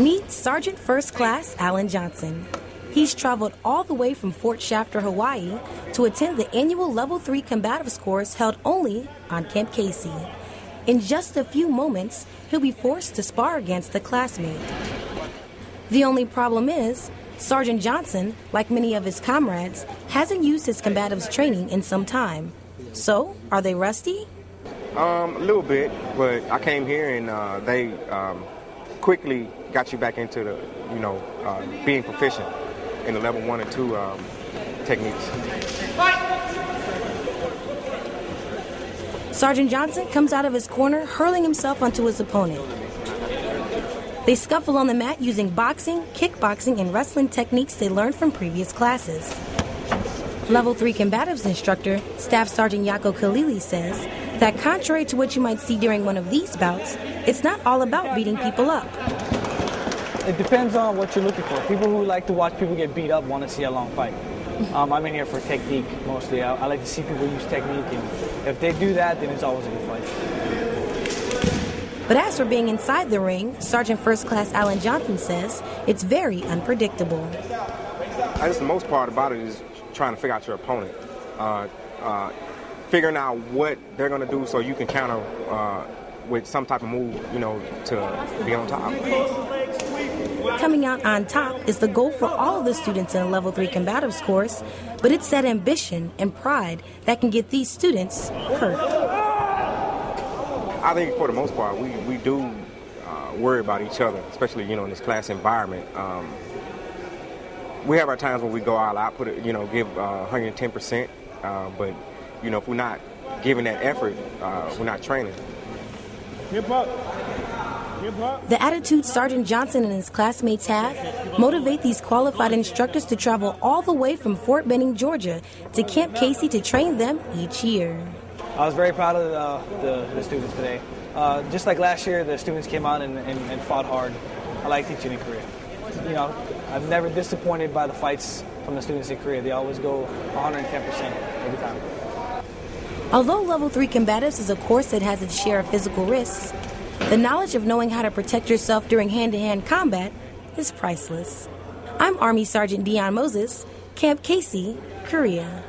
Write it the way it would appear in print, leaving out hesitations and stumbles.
Meet Sergeant First Class Alan Johnson. He's traveled all the way from Fort Shafter, Hawaii, to attend the annual Level 3 Combatives course held only on Camp Casey. In just a few moments, he'll be forced to spar against a classmate. The only problem is, Sergeant Johnson, like many of his comrades, hasn't used his combatives training in some time. So, are they rusty? A little bit, but I came here and they quickly got you back into the, being proficient in the level 1 and 2 techniques. Sergeant Johnson comes out of his corner, hurling himself onto his opponent. They scuffle on the mat using boxing, kickboxing, and wrestling techniques they learned from previous classes. Level 3 Combatives instructor, Staff Sergeant Yako Kalili says that contrary to what you might see during one of these bouts, it's not all about beating people up. It depends on what you're looking for. People who like to watch people get beat up want to see a long fight. I'm in here for technique mostly. I like to see people use technique, and if they do that, then it's always a good fight. But as for being inside the ring, Sergeant First Class Alan Johnson says it's very unpredictable. I guess the most part about it is trying to figure out your opponent. Figuring out what they're going to do so you can counter with some type of move, to be on top. Coming out on top is the goal for all of the students in a Level 3 Combatives course, but it's that ambition and pride that can get these students hurt. I think for the most part, we do worry about each other, especially, in this class environment. We have our times when we go all out, give 110%, but, if we're not giving that effort, we're not training. Hip up. The attitude Sergeant Johnson and his classmates have motivate these qualified instructors to travel all the way from Fort Benning, Georgia, to Camp Casey to train them each year. I was very proud of the students today. Just like last year, the students came out and fought hard. I like teaching in Korea. I'm never disappointed by the fights from the students in Korea. They always go 110% every time. Although Level 3 Combatives is a course that has its share of physical risks, the knowledge of knowing how to protect yourself during hand-to-hand combat is priceless. I'm Army Sergeant Dion Moses, Camp Casey, Korea.